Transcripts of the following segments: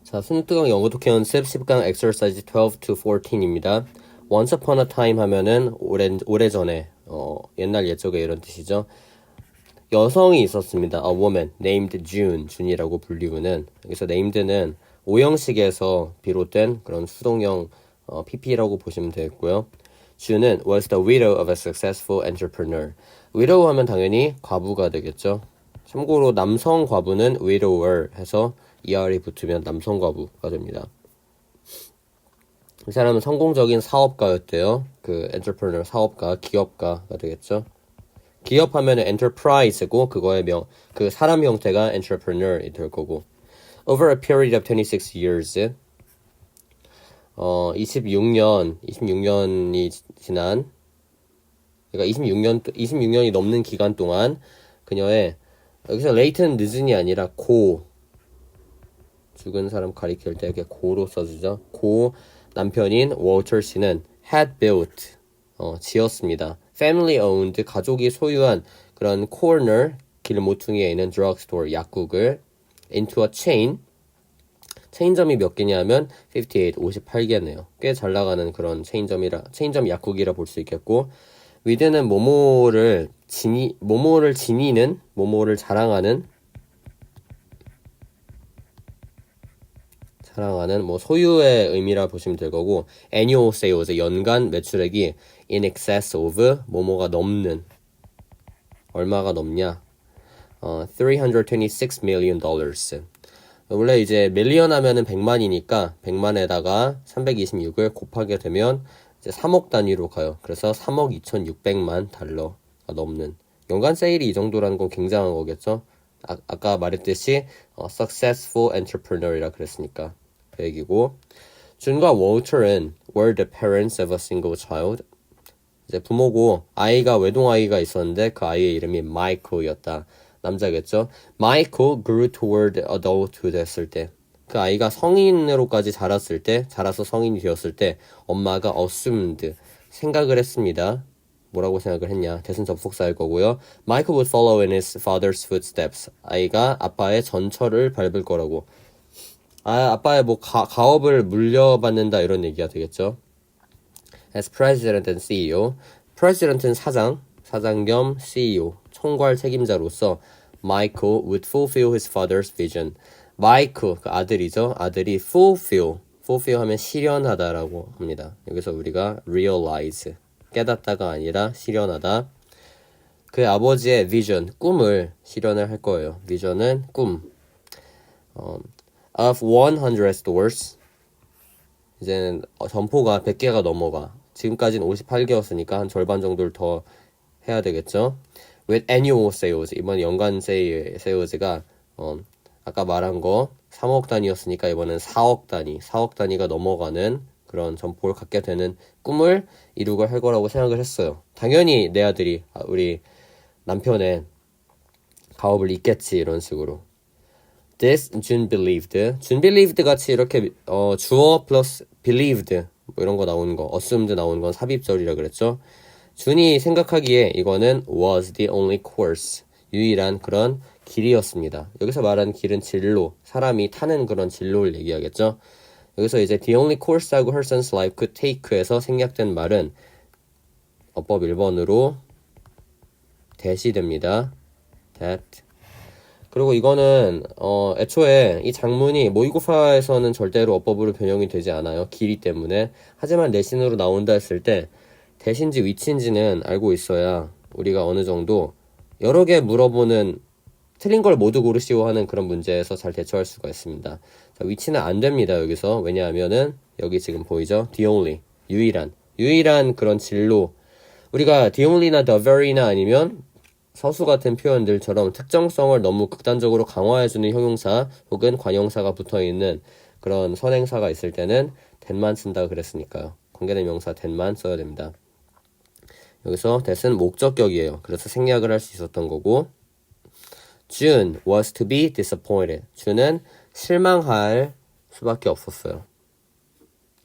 자, 순뚜껑 영어 독해 연습 10강 exercise 12 to 14입니다. Once upon a time 하면은 오래전에 옛날 옛적에 이런 뜻이죠. 여성이 있었습니다. A woman named June, 준이라고 불리우는. 여기서 named는 오형식에서 비롯된 그런 수동형 PP라고 보시면 되겠고요. June은 was the widow of a successful entrepreneur. widow 하면 당연히 과부가 되겠죠. 참고로 남성 과부는 widower 해서 ER이 붙으면 남성 과부가 됩니다. 이 사람은 성공적인 사업가였대요. 그 entrepreneur 사업가, 기업가가 되겠죠. 기업하면은 enterprise고 그거의 그 사람 형태가 entrepreneur이 될 거고. Over a period of 26 years. 26년이 지난, 그러니까 26년이 넘는 기간 동안 그녀의, 여기서 late는 늦은이 아니라 죽은 사람 가리킬 때 이렇게 고로 써주죠. 고 남편인 워터 씨는 had built, 지었습니다. family owned, 가족이 소유한 그런 corner, 길 모퉁이에 있는 drugstore, 약국을 into a 체인점이 몇 개냐 하면 58, 58개네요. 꽤 잘 나가는 그런 체인점 약국이라 볼 수 있겠고, with는 모모를 지니는, 모모를 자랑하는 뭐 소유의 의미라 보시면 될 거고, annual sales, 연간 매출액이 in excess of, 뭐뭐가 넘는, 얼마가 넘냐, $326 million. 원래 이제 밀리언 하면은 100만이니까 100만에다가 326을 곱하게 되면 이제 3억 단위로 가요. 그래서 3억 2,600만 달러가 넘는. 연간 세일이 이 정도라는 건 굉장한 거겠죠. 아까 말했듯이 successful entrepreneur이라 그랬으니까 그 얘기고. 준과 워터는 were the parents of a single child. 이제 부모고 아이가 외동아이가 있었는데 그 아이의 이름이 Michael이었다. 남자겠죠. Michael grew toward adulthood 했을 때, 그 아이가 성인으로까지 자라서 성인이 되었을 때 엄마가 assumed, 생각을 했습니다. 뭐라고 생각을 했냐? 대신 접속사일 거고요. Michael would follow in his father's footsteps. 아이가 아빠의 전철을 밟을 거라고. 아빠의 뭐 가업을 물려받는다 이런 얘기가 되겠죠. As president and CEO. president은 사장 겸 CEO, 총괄 책임자로서 Michael would fulfill his father's vision. Michael, 그 아들이죠. 아들이 fulfill 하면 실현하다라고 합니다. 여기서 우리가 realize, 깨닫다가 아니라 실현하다. 그 아버지의 vision, 꿈을 실현을 할 거예요. vision은 꿈. Of 100 stores. 이제는 점포가 100개가 넘어가. 지금까지는 58개였으니까 한 절반 정도를 더 해야 되겠죠. With annual sales, 이번 연간 세일즈가 아까 말한 거 3억 단위였으니까 이번엔 4억 단위가 넘어가는 그런 점포를 갖게 되는 꿈을 이루고 할 거라고 생각을 했어요. 당연히 내 아들이 우리 남편의 가업을 잇겠지, 이런 식으로. This June believed 같이 이렇게 주어 플러스 believed 뭐 이런 거 나오는 거, assumed 나오는 건 삽입절이라 그랬죠. 준이 생각하기에 이거는 was the only course, 유일한 그런 길이었습니다. 여기서 말하는 길은 진로, 사람이 타는 그런 진로를 얘기하겠죠. 여기서 이제 the only course하고 her son's life could take에서 생략된 말은 어법 1번으로 that이 됩니다. that. 그리고 이거는 애초에 이 장문이 모의고사에서는 절대로 어법으로 변형이 되지 않아요. 길이 때문에. 하지만 내신으로 나온다 했을 때 대신지 위치인지는 알고 있어야 우리가 어느 정도 여러 개 물어보는, 틀린 걸 모두 고르시오 하는 그런 문제에서 잘 대처할 수가 있습니다. 자, 위치는 안 됩니다, 여기서. 왜냐하면은 여기 지금 보이죠? the only, 유일한 그런 진로. 우리가 the only나 the very나 아니면 서수 같은 표현들처럼 특정성을 너무 극단적으로 강화해주는 형용사 혹은 관형사가 붙어있는 그런 선행사가 있을 때는 that만 쓴다 그랬으니까요. 관계대명사 that만 써야 됩니다. 여기서 that은 목적격이에요. 그래서 생략을 할 수 있었던 거고. June was to be disappointed. June은 실망할 수밖에 없었어요.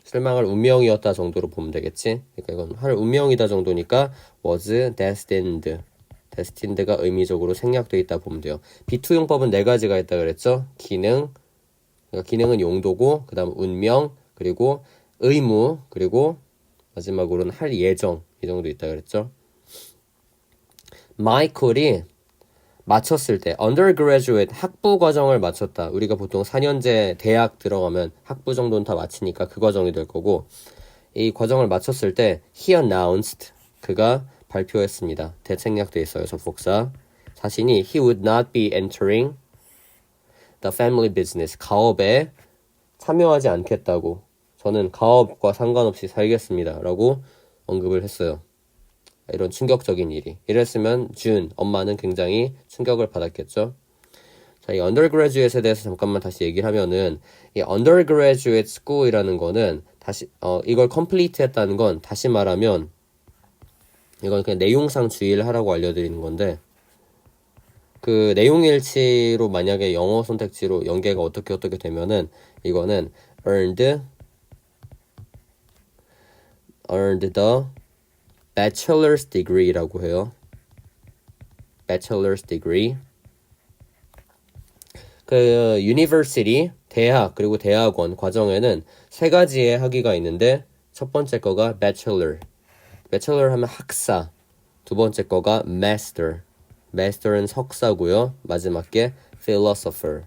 실망할 운명이었다 정도로 보면 되겠지. 그러니까 이건 할 운명이다 정도니까 was destined가 의미적으로 생략되어 있다 보면 돼요. 비투용법은 4가지가 있다 그랬죠. 기능, 그러니까 기능은 용도고 그 다음 운명 그리고 의무 그리고 마지막으로는 할 예정 이 정도 있다 그랬죠. 마이클이 마쳤을 때 undergraduate 학부 과정을 마쳤다. 우리가 보통 4년제 대학 들어가면 학부 정도는 다 마치니까 그 과정이 될 거고 이 과정을 마쳤을 때 he announced 그가 발표했습니다. 대책략돼 있어요. 접속사. 자신이 he would not be entering the family business 가업에 참여하지 않겠다고 저는 가업과 상관없이 살겠습니다. 라고 언급을 했어요. 이런 충격적인 일이. 이랬으면 준, 엄마는 굉장히 충격을 받았겠죠. 자, 이 undergraduate에 대해서 잠깐만 다시 얘기를 하면은 이 undergraduate school이라는 거는 다시 이걸 complete 했다는 건 다시 말하면 이건 그냥 내용상 주의를 하라고 알려드리는 건데 그 내용일치로 만약에 영어 선택지로 연계가 어떻게 되면은 이거는 earned the bachelor's degree라고 해요. bachelor's degree. 그 university 대학 그리고 대학원 과정에는 세 가지의 학위가 있는데 첫 번째 거가 bachelor. bachelor 하면 학사. 두 번째 거가 master. master는 석사고요. 마지막 게 philosopher.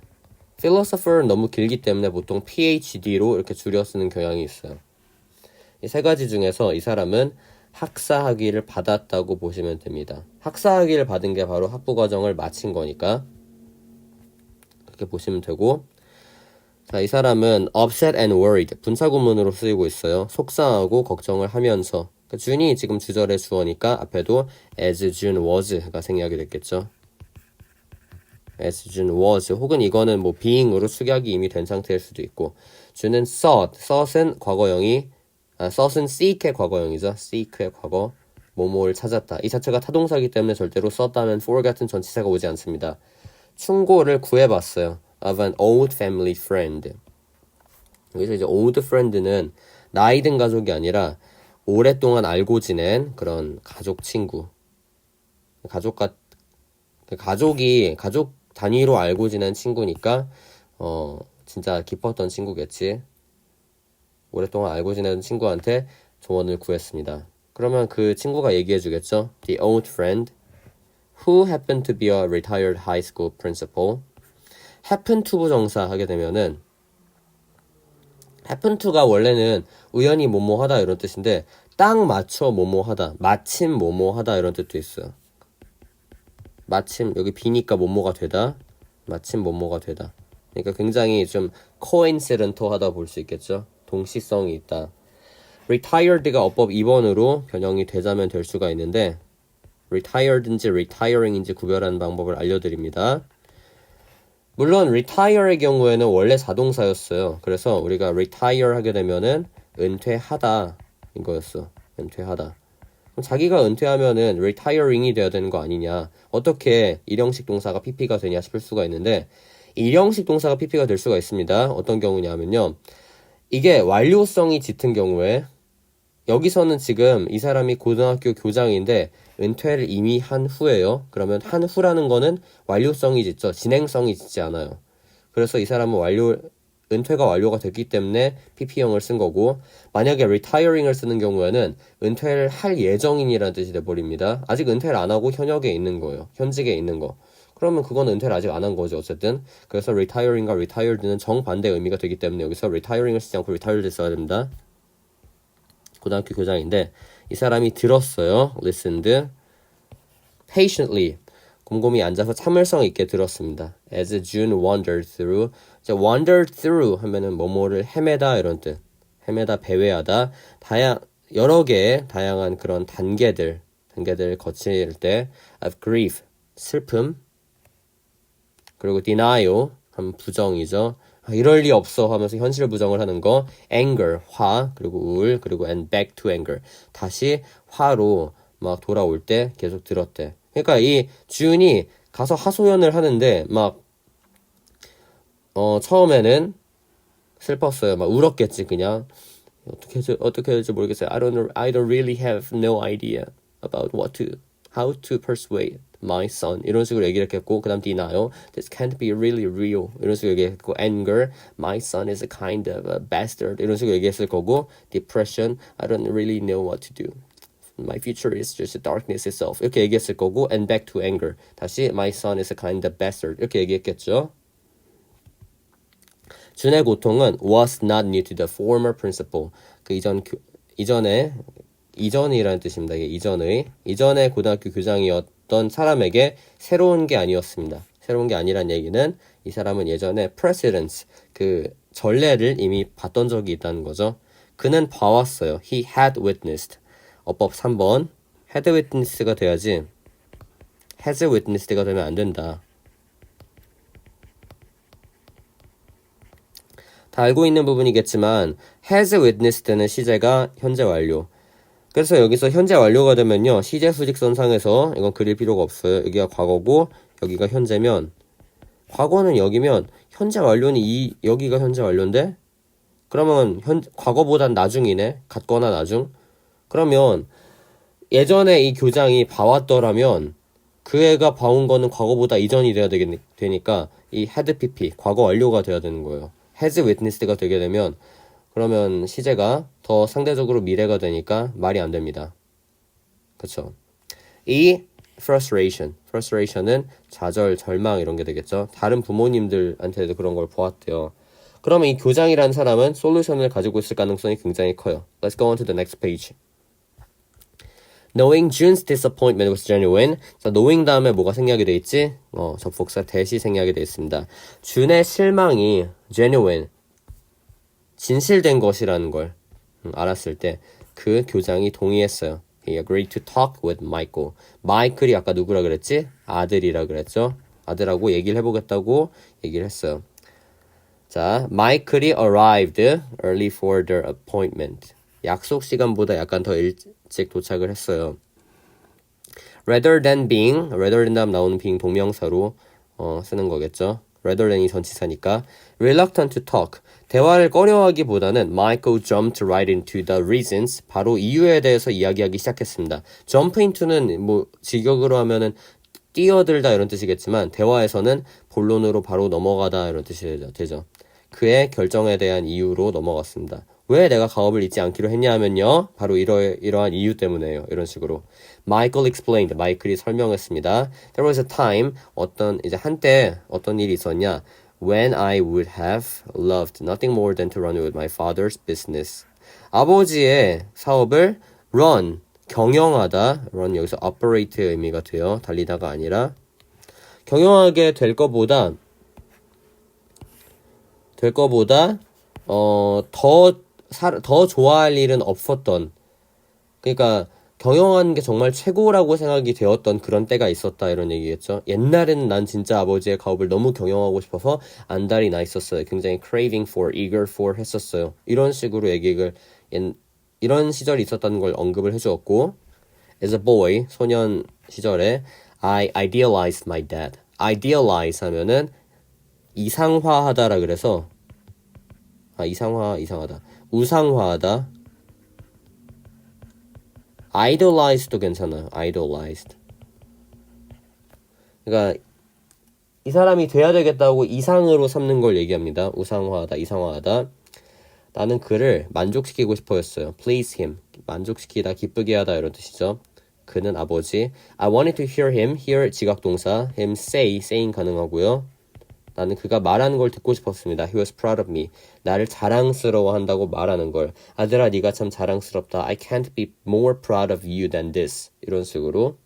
philosopher는 너무 길기 때문에 보통 PhD로 이렇게 줄여 쓰는 경향이 있어요. 이 세 가지 중에서 이 사람은 학사 학위를 받았다고 보시면 됩니다. 학사 학위를 받은 게 바로 학부 과정을 마친 거니까 그렇게 보시면 되고 자, 이 사람은 upset and worried 분사구문으로 쓰이고 있어요. 속상하고 걱정을 하면서 그러니까 준이 지금 주절의 주어니까 앞에도 as June was가 생략이 됐겠죠. as June was 혹은 이거는 뭐 being으로 축약이 이미 된 상태일 수도 있고 준은 thought은 과거형이 thought은 seek의 과거형이죠. seek의 과거 뭐뭐를 찾았다. 이 자체가 타동사이기 때문에 절대로 sought 다음엔 for 같은 전치사가 오지 않습니다. 충고를 구해봤어요. of an old family friend. 여기서 이제 old friend는 나이 든 가족이 아니라 오랫동안 알고 지낸 그런 가족 친구. 가족 단위로 알고 지낸 친구니까 진짜 깊었던 친구겠지. 오랫동안 알고 지내던 친구한테 조언을 구했습니다. 그러면 그 친구가 얘기해 주겠죠. The old friend who happened to be a retired high school principal. happen to 부정사 하게 되면은 happen to가 원래는 우연히 뭐뭐 하다 이런 뜻인데 딱 맞춰 뭐뭐 하다, 마침 뭐뭐 하다 이런 뜻도 있어요. 마침 여기 비니까 뭐뭐가 되다, 마침 뭐뭐가 되다. 그러니까 굉장히 좀 coincidental하다 볼 수 있겠죠. 동시성이 있다. retired가 어법 2번으로 변형이 되자면 될 수가 있는데 retired인지 retiring인지 구별하는 방법을 알려드립니다. 물론 retire의 경우에는 원래 자동사였어요. 그래서 우리가 retire 하게 되면은 은퇴하다 이거였어. 은퇴하다. 그럼 자기가 은퇴하면은 retiring이 돼야 되는 거 아니냐. 어떻게 일형식 동사가 PP가 되냐 싶을 수가 있는데 일형식 동사가 PP가 될 수가 있습니다. 어떤 경우냐면요. 이게 완료성이 짙은 경우에 여기서는 지금 이 사람이 고등학교 교장인데 은퇴를 이미 한 후예요. 그러면 한 후라는 거는 완료성이 짙죠. 진행성이 짙지 않아요. 그래서 이 사람은 은퇴가 완료가 됐기 때문에 PP형을 쓴 거고 만약에 retiring을 쓰는 경우에는 은퇴를 할 예정인이라는 뜻이 돼버립니다. 아직 은퇴를 안 하고 현역에 있는 거예요. 현직에 있는 거. 그러면 그건 은퇴를 아직 안 한 거죠. 어쨌든. 그래서 retiring과 retired는 정반대 의미가 되기 때문에 여기서 retiring을 쓰지 않고 retired를 써야 됩니다. 고등학교 교장인데 이 사람이 들었어요. listened patiently 곰곰이 앉아서 참을성 있게 들었습니다. as June wandered through 이제 wandered through 하면은 뭐뭐를 헤매다 이런 뜻. 헤매다 배회하다 여러 개의 다양한 그런 단계들 거칠 때 of grief 슬픔 그리고 denial 하면 부정이죠. 이럴 리 없어 하면서 현실 부정을 하는 거 anger 화 그리고 우울 그리고 and back to anger 다시 화로 막 돌아올 때 계속 들었대. 그러니까 이 주윤이 가서 하소연을 하는데 막 처음에는 슬펐어요. 막 울었겠지 그냥 어떻게 해야 될지 모르겠어요. I don't really have no idea about what to How to persuade my son 이런 식으로 얘기를 했겠고 그 다음 denial This can't be really real 이런 식으로 얘기했고 anger My son is a kind of a bastard 이런 식으로 얘기했을 거고 depression I don't really know what to do My future is just darkness itself 이렇게 얘기했을 거고 and back to anger 다시 My son is a kind of bastard 이렇게 얘기했겠죠. 준의 고통은 was not new to the former principal 그 이전이라는 뜻입니다. 이게 이전의 고등학교 교장이었던 사람에게 새로운 게 아니었습니다. 새로운 게 아니란 얘기는 이 사람은 예전에 precedence 그 전례를 이미 봤던 적이 있다는 거죠. 그는 봐왔어요. He had witnessed. 어법 3번 had witness가 돼야지 has witnessed가 되면 안 된다. 다 알고 있는 부분이겠지만 has witnessed는 시제가 현재 완료. 그래서 여기서 현재 완료가 되면요. 시제 수직선상에서 이건 그릴 필요가 없어요. 여기가 과거고 여기가 현재면 과거는 여기면 현재 완료는 여기가 현재 완료인데 그러면 과거보단 나중이네. 같거나 나중. 그러면 예전에 이 교장이 봐왔더라면 그 애가 봐온 거는 과거보다 이전이 돼야 되니까 이 had pp 과거 완료가 돼야 되는 거예요. has witnessed가 되게 되면 그러면 시제가 더 상대적으로 미래가 되니까 말이 안 됩니다. 그쵸? 이 frustration은 좌절, 절망 이런 게 되겠죠. 다른 부모님들한테도 그런 걸 보았대요. 그러면 이 교장이라는 사람은 솔루션을 가지고 있을 가능성이 굉장히 커요. Let's go on to the next page. Knowing June's disappointment was genuine. 자, knowing 다음에 뭐가 생략이 돼 있지? 접속사 대시 생략이 돼 있습니다. 준의 실망이 genuine, 진실된 것이라는 걸 알았을 때 그 교장이 동의했어요. He agreed to talk with Michael. 마이클이 아까 누구라 그랬지? 아들이라 그랬죠. 아들하고 얘기를 해보겠다고 얘기를 했어요. 자, 마이클이 arrived early for their appointment. 약속 시간보다 약간 더 일찍 도착을 했어요. rather than 다음 나오는 being 동명사로 쓰는 거겠죠. rather than이 전치사니까 reluctant to talk 대화를 꺼려하기보다는 Michael jumped right into the reasons 바로 이유에 대해서 이야기하기 시작했습니다. jump into는 뭐 직역으로 하면은 뛰어들다 이런 뜻이겠지만 대화에서는 본론으로 바로 넘어가다 이런 뜻이 되죠. 그의 결정에 대한 이유로 넘어갔습니다. 왜 내가 가업을 잊지 않기로 했냐 하면요. 바로 이러한 이유 때문에요. 이런 식으로. Michael explained. 마이클이 설명했습니다. There was a time, 한때 어떤 일이 있었냐. When I would have loved nothing more than to run with my father's business. 아버지의 사업을 경영하다. run 여기서 operate의 의미가 돼요. 달리다가 아니라. 경영하게 될 거보다 더 좋아할 일은 없었던 그러니까 경영하는 게 정말 최고라고 생각이 되었던 그런 때가 있었다 이런 얘기겠죠. 옛날에는 난 진짜 아버지의 가업을 너무 경영하고 싶어서 안달이 나 있었어요. 굉장히 craving for, eager for 했었어요. 이런 식으로 이런 시절이 있었다는 걸 언급을 해주었고 As a boy, 소년 시절에 I idealized my dad. idealize 하면은 이상화하다라 그래서 이상하다. 우상화하다. idolized도 괜찮아요. idolized. 그러니까 이 사람이 돼야 되겠다고 이상으로 삼는 걸 얘기합니다. 우상화하다, 이상화하다. 나는 그를 만족시키고 싶어했어요. please him. 만족시키다, 기쁘게 하다 이런 뜻이죠. 그는 아버지. I wanted to hear him. hear 지각동사. him saying 가능하고요. 나는 그가 말하는 걸 듣고 싶었습니다. He was proud of me. 나를 자랑스러워한다고 말하는 걸. 아들아, 네가 참 자랑스럽다. I can't be more proud of you than this. 이런 식으로.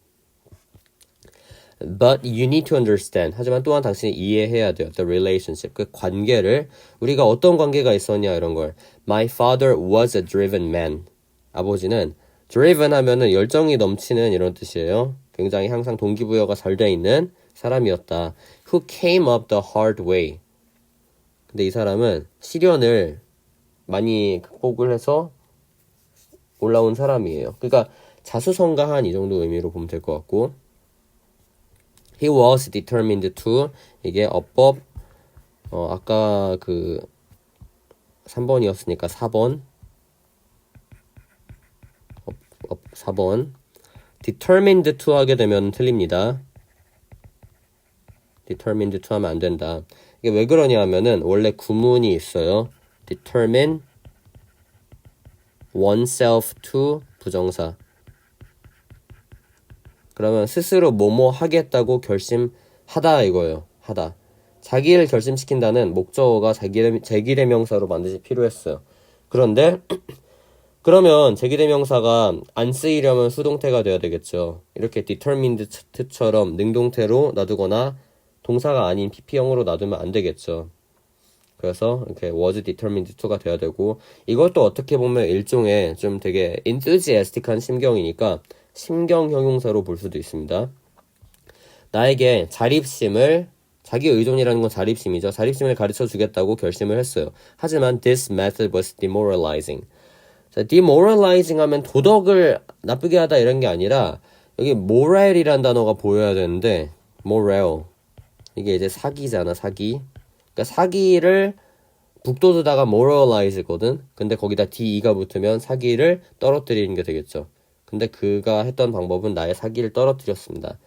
But you need to understand. 하지만 또한 당신이 이해해야 돼요. The relationship. 그 관계를. 우리가 어떤 관계가 있었냐 이런 걸. My father was a driven man. 아버지는 driven 하면은 열정이 넘치는 이런 뜻이에요. 굉장히 항상 동기부여가 잘 돼 있는 사람이었다. Who came up the hard way. 근데 이 사람은 시련을 많이 극복을 해서 올라온 사람이에요. 그러니까 자수성가한 이 정도 의미로 보면 될 것 같고 He was determined to 이게 어법 아까 그 3번이었으니까 4번 4번 determined to 하게 되면 틀립니다. determined to 하면 안 된다. 이게 왜 그러냐 하면은 원래 구문이 있어요. determine oneself to 부정사. 그러면 스스로 뭐뭐 하겠다고 결심하다 이거예요. 하다. 자기를 결심시킨다는 목적어가 제기대명사로 반드시 필요했어요. 그런데 그러면 제기대명사가 안 쓰이려면 수동태가 돼야 되겠죠. 이렇게 determined처럼 능동태로 놔두거나 동사가 아닌 PP형으로 놔두면 안 되겠죠. 그래서 이렇게 was determined to가 돼야 되고 이것도 어떻게 보면 일종의 좀 되게 enthusiastic한 심경이니까 심경 형용사로 볼 수도 있습니다. 나에게 자립심을 자기 의존이라는 건 자립심이죠. 자립심을 가르쳐 주겠다고 결심을 했어요. 하지만 this method was demoralizing. 자, demoralizing 하면 도덕을 나쁘게 하다 이런 게 아니라 여기 moral이라는 단어가 보여야 되는데 moral 이게 이제 사기잖아. 사기. 그러니까 사기를 북돋우다가 moralize거든. 근데 거기다 de가 붙으면 사기를 떨어뜨리는 게 되겠죠. 근데 그가 했던 방법은 나의 사기를 떨어뜨렸습니다.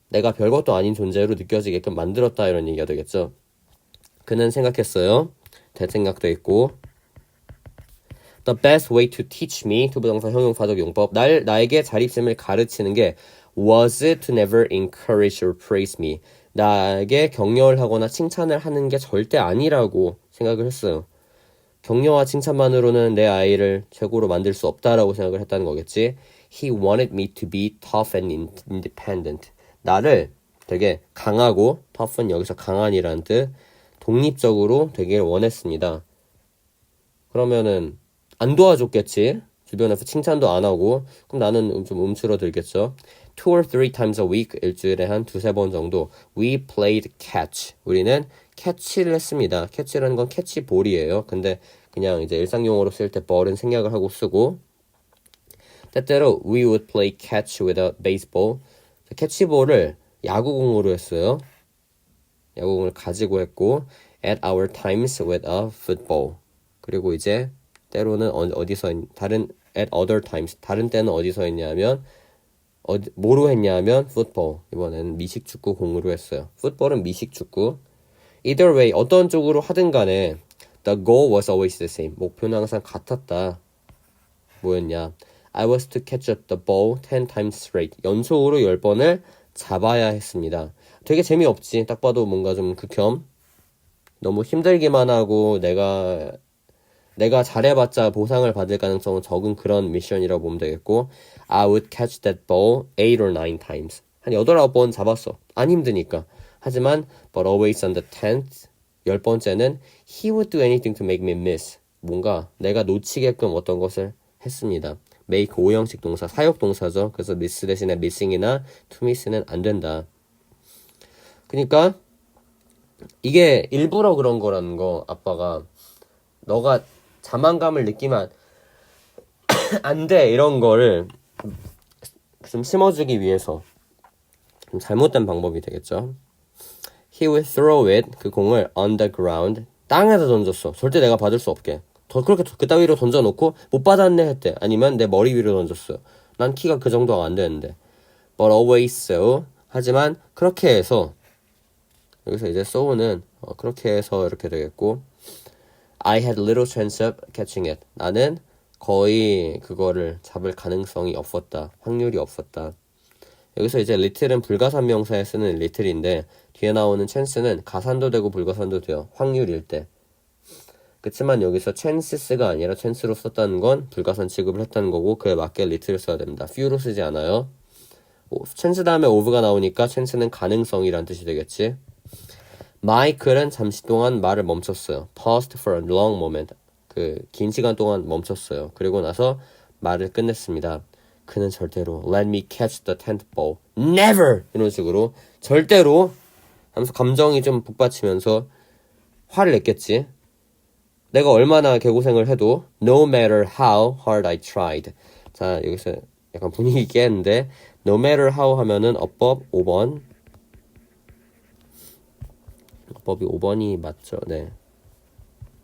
내가 별것도 아닌 존재로 느껴지게끔 만들었다 이런 얘기가 되겠죠. 그는 생각했어요. 대생각도 있고 The best way to teach me 투부정사 형용사적 용법 나에게 자립심을 가르치는 게 was to never encourage or praise me 나에게 격려를 하거나 칭찬을 하는 게 절대 아니라고 생각을 했어요. 격려와 칭찬만으로는 내 아이를 최고로 만들 수 없다라고 생각을 했다는 거겠지. He wanted me to be tough and independent. 나를 되게 강하고 tough은 여기서 강한이라는 뜻 독립적으로 되길 원했습니다. 그러면은 안 도와줬겠지. 주변에서 칭찬도 안 하고 그럼 나는 좀 움츠러들겠죠. 2 or 3 times a week 일주일에 한 2-3번 정도 We played catch. 우리는 캐치를 했습니다. 캐치라는 건 캐치볼이에요. 근데 그냥 이제 일상용어로 쓸 때 ball은 생략을 하고 쓰고 때때로 we would play catch with a baseball. 캐치볼을 야구공으로 했어요. 야구공을 가지고 했고 at our times with a football. 그리고 이제 때로는 어디서 다른 at other times 다른 때는 어디서 했냐면 뭐로 했냐면 football. 이번에는 미식축구 공으로 했어요. football은 미식축구. Either way 어떤 쪽으로 하든 간에 the goal was always the same. 목표는 항상 같았다. 뭐였냐? I was to catch up the ball 10 times straight. 연속으로 10번을 잡아야 했습니다. 되게 재미없지. 딱 봐도 뭔가 좀 극혐. 너무 힘들기만 하고 내가 잘해봤자 보상을 받을 가능성은 적은 그런 미션이라고 보면 되겠고 I would catch that ball 8 or 9 times. 한 8, 9번 잡았어. 안 힘드니까. 하지만 but always on the 10th 10번째는 he would do anything to make me miss. 뭔가 내가 놓치게끔 어떤 것을 했습니다. make 5형식 동사, 사역 동사죠. 그래서 miss 대신에 missing이나 to miss는 안 된다. 그러니까 이게 일부러 그런 거라는 거. 아빠가 너가 자만감을 느끼면 안 돼 이런 거를 좀 심어주기 위해서 좀 잘못된 방법이 되겠죠. He would throw it 그 공을 on the ground 땅에다 던졌어. 절대 내가 받을 수 없게. 그렇게 그따위로 던져놓고 못 받았네 했대. 아니면 내 머리 위로 던졌어요. 난 키가 그 정도가 안 되는데. But always so. 하지만 그렇게 해서 여기서 이제 so는 그렇게 해서 이렇게 되겠고 I had little chance of catching it. 나는 거의 그거를 잡을 가능성이 없었다. 확률이 없었다. 여기서 이제 little은 불가산 명사에 쓰는 little인데 뒤에 나오는 chance는 가산도 되고 불가산도 돼요. 확률일 때. 그렇지만 여기서 chances가 아니라 chance로 썼다는 건 불가산 취급을 했다는 거고 그에 맞게 little을 써야 됩니다. few로 쓰지 않아요. chance 다음에 of가 나오니까 chance는 가능성이란 뜻이 되겠지. 마이클은 잠시 동안 말을 멈췄어요. paused for a long moment. 그 긴 시간 동안 멈췄어요. 그리고 나서 말을 끝냈습니다. 그는 절대로 let me catch the 10th ball. never! 이런 식으로 절대로 하면서 감정이 좀 북받치면서 화를 냈겠지. 내가 얼마나 개고생을 해도 no matter how hard I tried. 자, 여기서 약간 분위기 있게 했는데 no matter how 하면은 어법 5번. 어법이 5번이 맞죠. 네.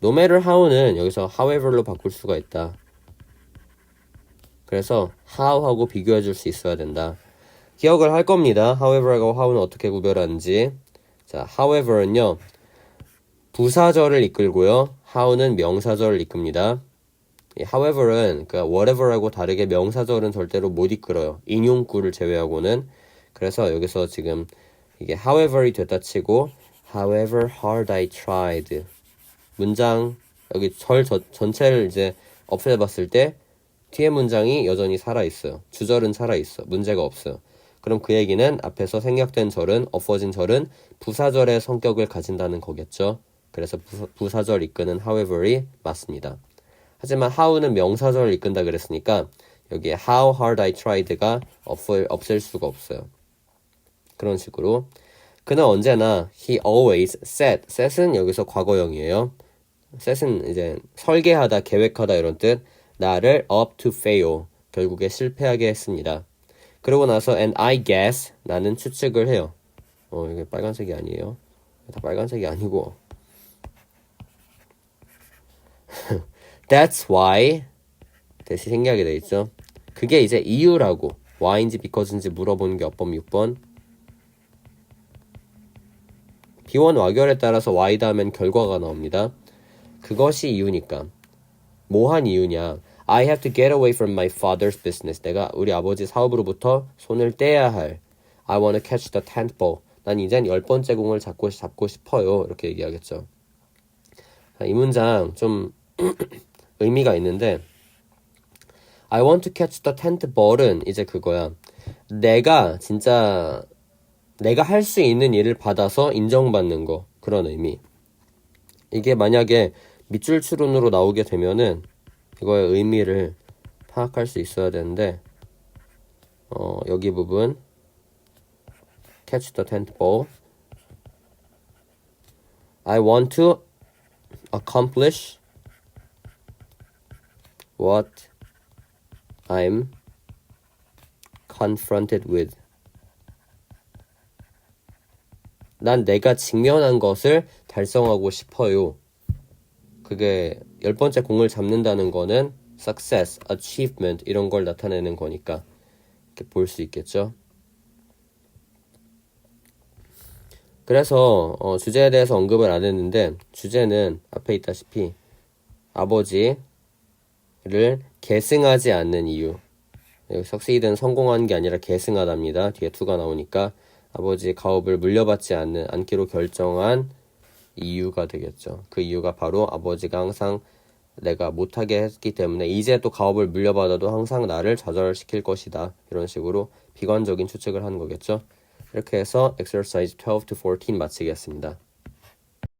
no matter how는 여기서 however로 바꿀 수가 있다. 그래서 how하고 비교해 줄 수 있어야 된다. 기억을 할 겁니다. however하고 how는 어떻게 구별하는지. 자, however는요. 부사절을 이끌고요. how는 명사절을 이끕니다. 이 however은 그러니까 whatever하고 다르게 명사절은 절대로 못 이끌어요. 인용구를 제외하고는. 그래서 여기서 지금 이게 however이 됐다 치고 however hard I tried 문장 여기 전체를 이제 없애봤을 때 뒤에 문장이 여전히 살아있어요. 주절은 살아있어. 문제가 없어요. 그럼 그 얘기는 앞에서 생략된 절은 엎어진 절은 부사절의 성격을 가진다는 거겠죠. 그래서 부사절 이끄는 however이 맞습니다. 하지만 how는 명사절을 이끈다 그랬으니까 여기에 how hard I tried가 없앨 수가 없어요. 그런 식으로 그는 언제나 he always set은 여기서 과거형이에요. set은 이제 설계하다, 계획하다 이런 뜻. 나를 up to fail 결국에 실패하게 했습니다. 그러고 나서 and I guess 나는 추측을 해요. 이게 빨간색이 아니에요. 다 빨간색이 아니고 That's why 대시 생략이 돼 있죠. 그게 이제 이유라고 why인지 because인지 물어보는 게 어법 6번. 비원 와결에 따라서 why다 하면 결과가 나옵니다. 그것이 이유니까 뭐한 이유냐. I have to get away from my father's business. 내가 우리 아버지 사업으로부터 손을 떼야 할. I want to catch the 10th ball. 난 이젠 10번째 공을 잡고 싶어요. 이렇게 얘기하겠죠. 이 문장 좀 의미가 있는데 I want to catch the 10th ball은 이제 그거야. 내가 진짜 내가 할 수 있는 일을 받아서 인정받는 거. 그런 의미. 이게 만약에 밑줄 추론으로 나오게 되면은 이거의 의미를 파악할 수 있어야 되는데 여기 부분 catch the 10th ball I want to accomplish what I'm confronted with. 난 내가 직면한 것을 달성하고 싶어요. 그게 10번째 공을 잡는다는 거는 success, achievement 이런 걸 나타내는 거니까 이렇게 볼 수 있겠죠. 그래서 주제에 대해서 언급을 안 했는데 주제는 앞에 있다시피 아버지를 계승하지 않는 이유. 여기 succeed는 성공한 게 아니라 계승하답니다. 뒤에 to가 나오니까 아버지 가업을 물려받지 않기로 결정한 이유가 되겠죠. 그 이유가 바로 아버지가 항상 내가 못하게 했기 때문에 이제 또 가업을 물려받아도 항상 나를 좌절시킬 것이다. 이런 식으로 비관적인 추측을 하는 거겠죠. 이렇게 해서 exercise 12 to 14 마치겠습니다.